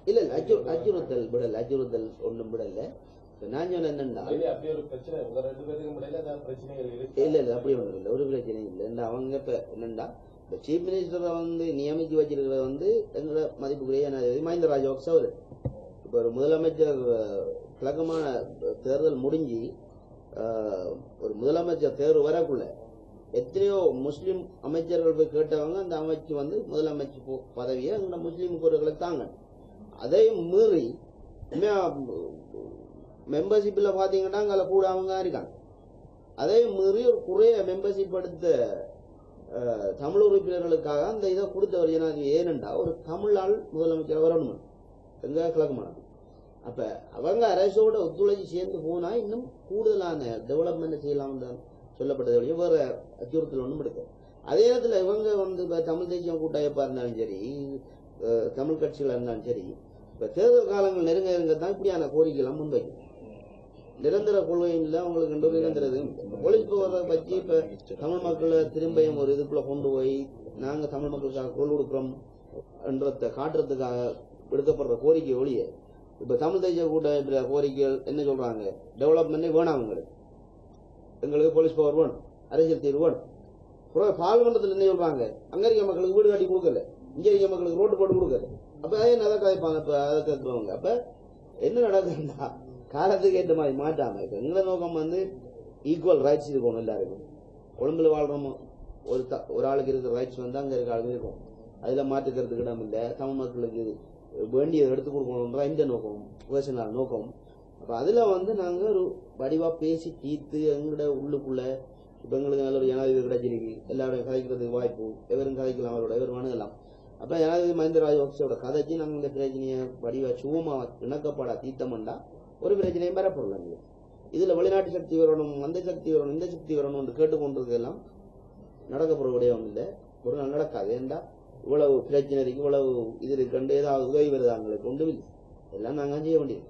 இல்ல அச்சுறுத்தல் விடல, அச்சுறுத்தல் ஒன்றும் விடல. நான் சொன்ன என்னன்னா இல்ல அப்படி ஒன்றும் இல்லை, ஒரு பிரச்சனையும் இல்லை. அவங்க இப்ப என்னண்டா இந்த சீஃப் மினிஸ்டரை நியமிச்சு வச்சிருக்கிறது எங்களோட மதிப்புக்குரிய ஜனாதிபதி மஹிந்த ராஜபக்ச அவரு. இப்ப ஒரு முதலமைச்சர் கிழக்கமான தேர்தல் முடிஞ்சு ஒரு முதலமைச்சர் தேர்வு வரக்குள்ள எத்தனையோ முஸ்லீம் அமைச்சர்கள் போய் கேட்டவங்க அந்த அமைச்சு முதலமைச்சர் பதவியை எங்களோட முஸ்லீம் குரல்களுக்கு தாங்க. அதையும் மீறி மெம்பர்ஷிப்ல பாத்தீங்கன்னா அங்கே கூட அவங்க இருக்காங்க. அதையும் மீறி ஒரு குறைய மெம்பர்ஷிப் எடுத்த தமிழ் உறுப்பினர்களுக்காக அந்த இதை கொடுத்தவர் ஜனாதிபதி. ஏனென்றா ஒரு தமிழால் முதலமைச்சர் வரணும் எங்க கிழக்குமான. அப்ப அவங்க அரசோட ஒத்துழைச்சி சேர்ந்து போனா இன்னும் கூடுதலான டெவலப்மெண்ட் செய்யலாம் தான் சொல்லப்பட்டது. வேற அச்சுறுத்தல் ஒன்றும் எடுக்க. அதே நேரத்தில் இவங்க தமிழ் தேசிய கூட்டமைப்பா இருந்தாலும் சரி, தமிழ் கட்சிகளா இருந்தாலும் சரி, இப்ப தேர்தல் காலங்கள் நெருங்க தான் இப்படியான கோரிக்கைகள் முன்வைக்கும். நிரந்தர கொள்கையில் அவங்களுக்கு நிரந்தரது போலீஸ் பவரை பற்றி இப்ப தமிழ் மக்களை திரும்பியும் ஒரு இதுக்குள்ள கொண்டு போய் நாங்க தமிழ் மக்களுக்காக குரல் கொடுக்கிறோம் என்றதை காட்டுறதுக்காக விடுக்கப்படுற கோரிக்கை ஒழிய இப்ப தமிழ் தேசிய கூட்டமைப்புல கோரிக்கைகள் என்ன சொல்றாங்க? டெவலப்மெண்டே வேணாம், எங்களுக்கு போலீஸ் பவர் வேணும், அரசியல் தீர்வு வேணும். பார்லிமெண்டத்தில் என்ன சொல்றாங்க? அங்க இருக்க மக்களுக்கு வீடு காட்டி கொடுக்கல, இங்க இருக்க மக்களுக்கு ரோட்டு போட்டு கொடுக்கல. அப்ப அதை கதைப்பாங்க. இப்ப அதை கேட்கிறவங்க அப்ப என்ன நடக்குதுன்னா காலத்துக்கு ஏற்ற மாதிரி மாட்டாம எங்களோட நோக்கம் ஈக்குவல் ரைட்ஸ் இருக்கணும் எல்லாருக்கும். கொழும்புல வாழ்றோமோ ஒரு ஆளுக்கு இருக்கிற ரைட்ஸ் அங்க இருக்க ஆளுக்கு இருக்கும். அதுல மாற்றுக்கிறதுக்கு இடம் இல்லை. தமிழ் மக்களுக்கு வேண்டியதை எடுத்து கொடுக்கணும்ன்ற இந்த நோக்கம், பர்சனல் நோக்கம். அப்ப அதுல நாங்க ஒரு வடிவா பேசி தீர்த்து எங்களோட உள்ளுக்குள்ள இப்ப எங்களுக்கு நல்ல ஒரு ஜனாதிபதி கிடைச்சிருக்கு, எல்லாரும் கதைக்கிறதுக்கு வாய்ப்பு, எவரும் கதைக்கலாம், அவரோட எவரும் அணுகலாம். அப்ப ஜனாதிபதி மஹிந்த ராஜபக்சோட கதைச்சு நாங்க இந்த பிரச்சனையை வடிவா சுகமா இணக்கப்படா தீர்த்தம்டா ஒரு பிரச்சனையும் பெறப்படல. இதுல வெளிநாட்டு சக்தி வரணும், அந்த சக்தி வரணும், இந்த சக்தி வரணும் கேட்டுக்கொண்டிருக்கெல்லாம் நடக்கப்படுற விடயம் இல்லை. ஒரு நாள் நடக்காது. ஏண்டா இவ்வளவு பிரச்சனை இருக்கு, இவ்வளவு இது கண்டு ஏதாவது உதவி வருதாங்களுக்கு கொண்டு இல்லை, எல்லாம் நாங்க செய்ய வேண்டியது.